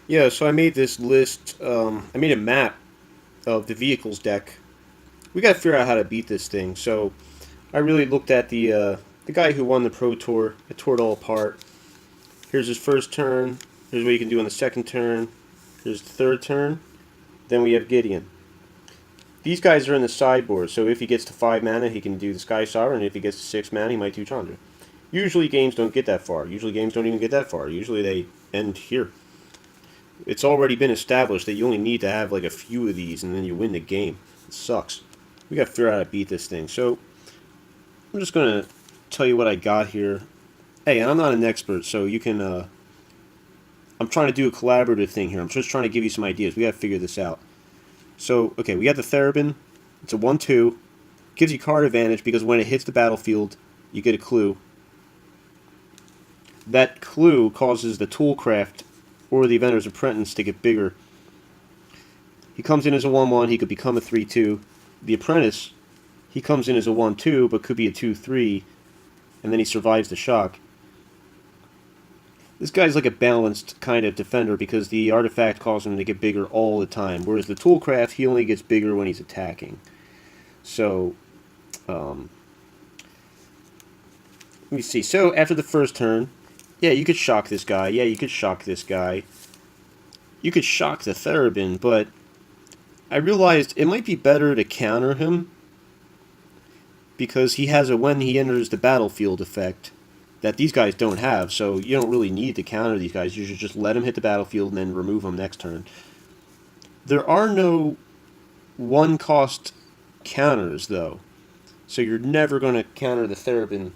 Yeah, so I made this list. I made a map of the vehicles deck. We got to figure out how to beat this thing. So I really looked at the guy who won the Pro Tour. I tore it all apart. Here's his first turn. Here's what you can do on the second turn. Here's the third turn. Then we have Gideon. These guys are in the sideboard, so if he gets to 5 mana, he can do the Sky Sovereign. If he gets to 6 mana, he might do Chandra. Usually games don't get that far. Usually games don't even get that far. Usually they end here. It's already been established that you only need to have like a few of these and then you win the game. It sucks. We gotta figure out how to beat this thing. So I'm just gonna tell you what I got here. Hey, and I'm not an expert, so you can I'm trying to do a collaborative thing here. I'm just trying to give you some ideas. We gotta figure this out. So, okay, we got the thraben. It's a 1/2. Gives you card advantage because when it hits the battlefield, you get a clue. That clue causes the toolcraft or the inventor's apprentice to get bigger. He comes in as a 1/1, he could become a 3/2. The apprentice, he comes in as a 1/2, but could be a 2/3, and then he survives the shock. This guy's like a balanced kind of defender because the artifact causes him to get bigger all the time, whereas the toolcraft, he only gets bigger when he's attacking. So, let me see. So, after the first turn, yeah, you could shock this guy. Yeah, you could shock this guy. You could shock the thraben, but I realized it might be better to counter him because he has a when he enters the battlefield effect that these guys don't have, so you don't really need to counter these guys. You should just let them hit the battlefield and then remove them next turn. There are no one-cost counters, though, so you're never going to counter the thraben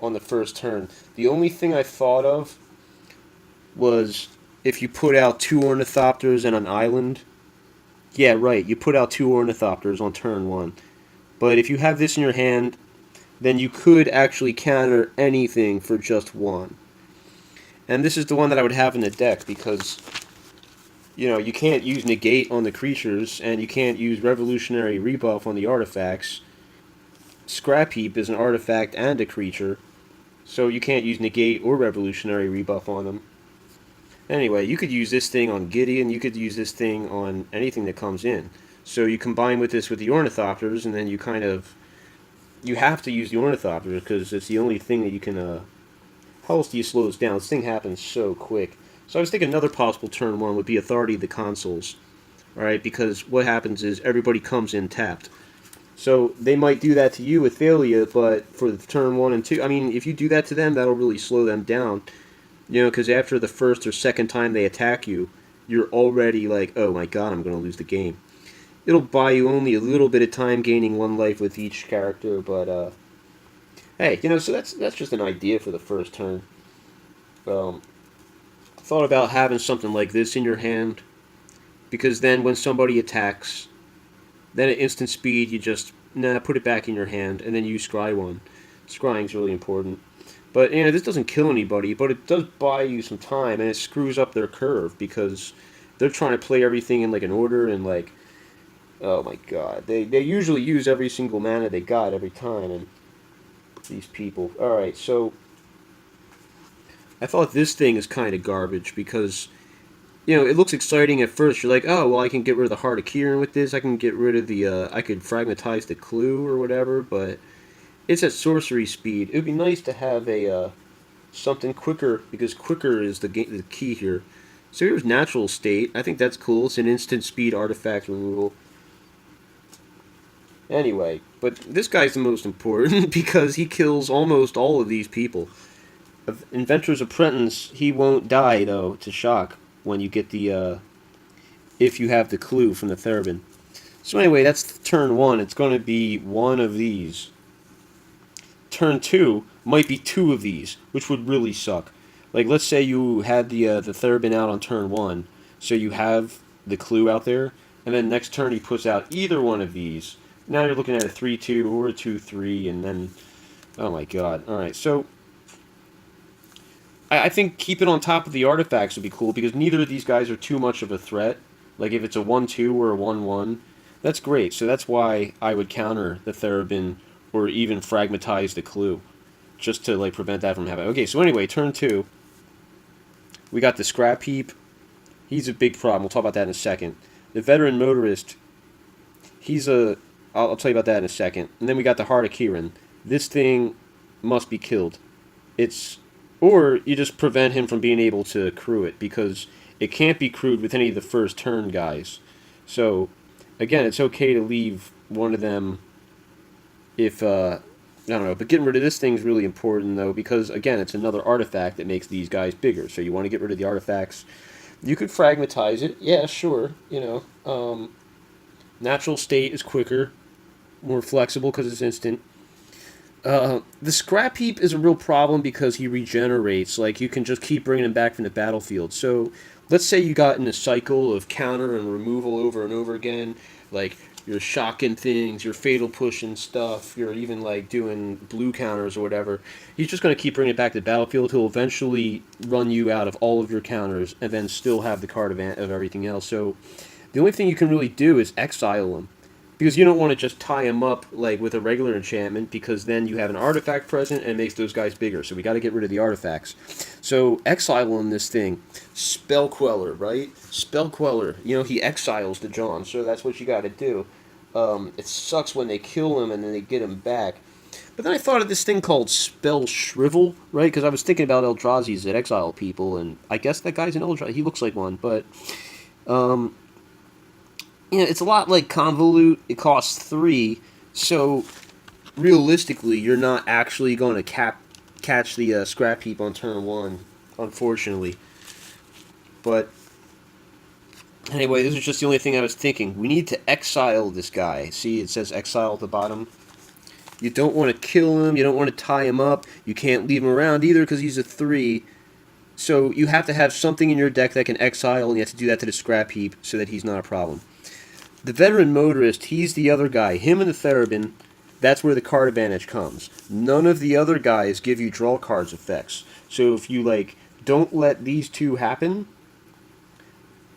on the first turn. The only thing I thought of was if you put out 2 ornithopters and an island. Yeah, right, you put out 2 ornithopters on turn 1. But if you have this in your hand, then you could actually counter anything for just 1. And this is the one that I would have in the deck because, you know, you can't use negate on the creatures, and you can't use revolutionary rebuff on the artifacts. Scrapheap is an artifact and a creature, so you can't use negate or revolutionary rebuff on them. Anyway, you could use this thing on Gideon, you could use this thing on anything that comes in. So you combine with this with the ornithopters, and then you kind of... You have to use the ornithopters because it's the only thing that you can... How else do you slow this down? This thing happens so quick. So I was thinking another possible turn 1 would be Authority of the Consuls. Alright, because what happens is everybody comes in tapped. So they might do that to you with Thalia, but for the turn 1 and 2... I mean, if you do that to them, that'll really slow them down. You know, because after the first or second time they attack you, you're already like, oh my god, I'm going to lose the game. It'll buy you only a little bit of time gaining 1 life with each character, but, hey, you know, so that's just an idea for the first turn. Thought about having something like this in your hand, because then when somebody attacks, then at instant speed, you just, put it back in your hand, and then you scry one. Scrying's really important. But, you know, this doesn't kill anybody, but it does buy you some time, and it screws up their curve, because they're trying to play everything in, like, an order, and, like, oh my god. They usually use every single mana they got every time, and these people. Alright, so I thought this thing is kind of garbage, because, you know, it looks exciting at first. You're like, oh, well, I can get rid of the Heart of Kieran with this, I can get rid of the, I could fragmentize the clue or whatever, but it's at sorcery speed. It would be nice to have a something quicker, because quicker is the key here. So here's Natural State. I think that's cool. It's an instant speed artifact removal. Anyway, but this guy's the most important because he kills almost all of these people. Inventor's Apprentice, he won't die, though, to shock when you get the, if you have the clue from the thraben. So anyway, that's turn 1. It's going to be 1 of these. Turn 2 might be 2 of these, which would really suck. Like, let's say you had the thraben out on turn 1, so you have the clue out there, and then next turn he puts out either one of these. Now you're looking at a 3/2 or a 2/3, and then, oh my god. Alright, so I think keeping on top of the artifacts would be cool, because neither of these guys are too much of a threat. Like, if it's a 1/2 or a 1/1, that's great. So that's why I would counter the thraben or even fragmentize the clue, just to, like, prevent that from happening. Okay, so anyway, turn 2. We got the scrapheap. He's a big problem. We'll talk about that in a second. The veteran motorist, he's a... I'll tell you about that in a second. And then we got the Heart of Kieran. This thing must be killed. It's... Or you just prevent him from being able to crew it, because it can't be crewed with any of the first turn guys. So, again, it's okay to leave one of them if... I don't know, but getting rid of this thing is really important, though, because, again, it's another artifact that makes these guys bigger. So you want to get rid of the artifacts. You could fragmentize it. Yeah, sure. You know, natural state is quicker, more flexible because it's instant. The scrapheap is a real problem because he regenerates. Like, you can just keep bringing him back from the battlefield. So, let's say you got in a cycle of counter and removal over and over again. Like, you're shocking things, you're fatal pushing stuff, you're even, like, doing blue counters or whatever. He's just going to keep bringing it back to the battlefield. He'll eventually run you out of all of your counters and then still have the card of everything else. So, the only thing you can really do is exile him. Because you don't want to just tie him up like with a regular enchantment, because then you have an artifact present and it makes those guys bigger. So we got to get rid of the artifacts. So exile in this thing. Spell Queller, right? Spell Queller. You know, he exiles the John, so that's what you got to do. It sucks when they kill him and then they get him back. But then I thought of this thing called Spell Shrivel, right? Because I was thinking about Eldrazi's that exile people, and I guess that guy's an Eldrazi. He looks like one, but... you know, it's a lot like Convolute. It costs 3, so realistically, you're not actually going to catch the scrapheap on turn 1, unfortunately. But anyway, this is just the only thing I was thinking. We need to exile this guy. See, it says exile at the bottom. You don't want to kill him. You don't want to tie him up. You can't leave him around either because he's a 3. So you have to have something in your deck that can exile, and you have to do that to the scrapheap so that he's not a problem. The veteran motorist, he's the other guy. Him and the thraben, that's where the card advantage comes. None of the other guys give you draw cards effects. So if you, like, don't let these two happen,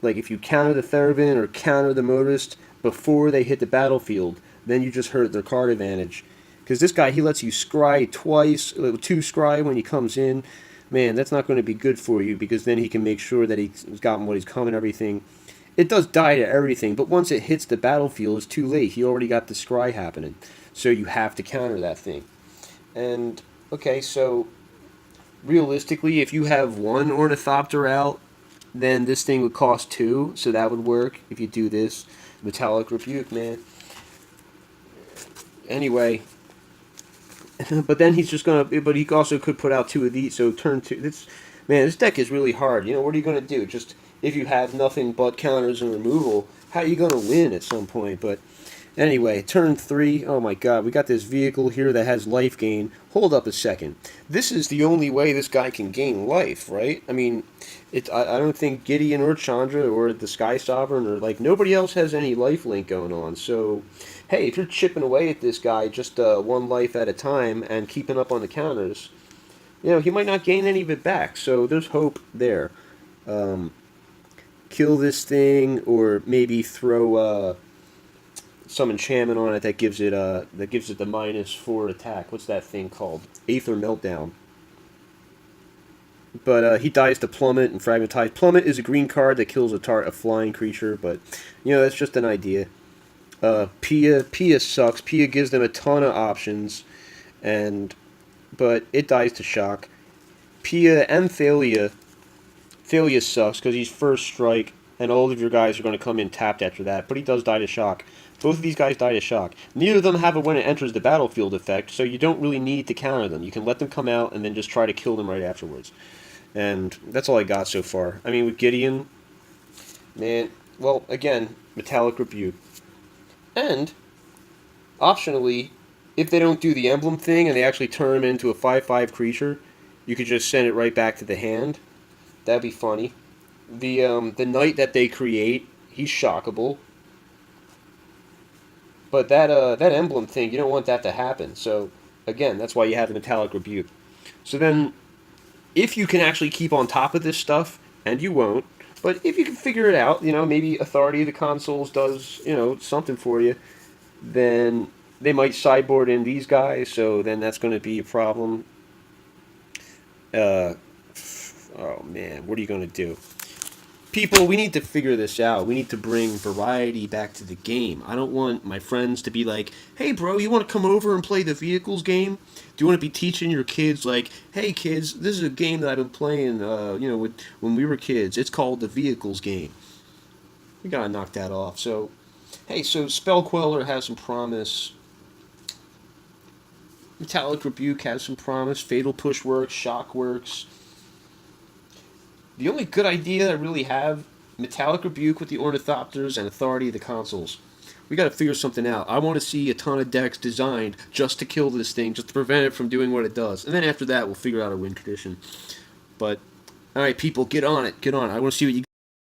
like if you counter the thraben or counter the motorist before they hit the battlefield, then you just hurt their card advantage. Because this guy, he lets you scry twice, 2 scry when he comes in. Man, that's not going to be good for you, because then he can make sure that he's gotten what he's coming and everything. It does die to everything, but once it hits the battlefield, it's too late. He already got the scry happening. So you have to counter that thing. And, okay, so realistically, if you have 1 ornithopter out, then this thing would cost 2, so that would work if you do this. Metallic Rebuke, man. Anyway, but then he's just going to, but he also could put out 2 of these, so turn 2. Man, this deck is really hard. You know, what are you going to do? Just... If you have nothing but counters and removal, how are you going to win at some point? But anyway, turn 3. Oh my god, we got this vehicle here that has life gain. Hold up a second. This is the only way this guy can gain life, right? I mean, I don't think Gideon or Chandra or the Sky Sovereign or, like, nobody else has any life link going on. So, hey, if you're chipping away at this guy just 1 life at a time and keeping up on the counters, you know, he might not gain any of it back. So there's hope there. Kill this thing, or maybe throw some enchantment on it that gives it the -4 attack. What's that thing called? Aether Meltdown. But he dies to Plummet and Fragmentize. Plummet is a green card that kills a flying creature, but you know, that's just an idea. Pia sucks. Pia gives them a ton of options, but it dies to shock. Pia and Thalia sucks because he's first strike, and all of your guys are going to come in tapped after that, but he does die to shock. Both of these guys die to shock. Neither of them have a when it enters the battlefield effect, so you don't really need to counter them. You can let them come out and then just try to kill them right afterwards. And that's all I got so far. I mean, with Gideon, man, well, again, Metallic Rebuke. And, optionally, if they don't do the emblem thing and they actually turn him into a 5/5 creature, you could just send it right back to the hand. That'd be funny. The knight that they create, he's shockable. But that emblem thing, you don't want that to happen. So, again, that's why you have the Metallic Rebuke. So then, if you can actually keep on top of this stuff, and you won't, but if you can figure it out, you know, maybe Authority of the Consuls does, you know, something for you, then they might sideboard in these guys, so then that's going to be a problem. Oh man, what are you going to do? People, we need to figure this out. We need to bring variety back to the game. I don't want my friends to be like, hey, bro, you want to come over and play the vehicles game? Do you want to be teaching your kids, like, hey, kids, this is a game that I've been playing, when we were kids. It's called the vehicles game. We got to knock that off. So, hey, so Spell Queller has some promise. Metallic Rebuke has some promise. Fatal Push works. Shock works. The only good idea I really have, Metallic Rebuke with the Ornithopters and Authority of the Consoles. We gotta figure something out. I want to see a ton of decks designed just to kill this thing, just to prevent it from doing what it does. And then after that, we'll figure out a win condition. But, alright, people, get on it. Get on it. I want to see what you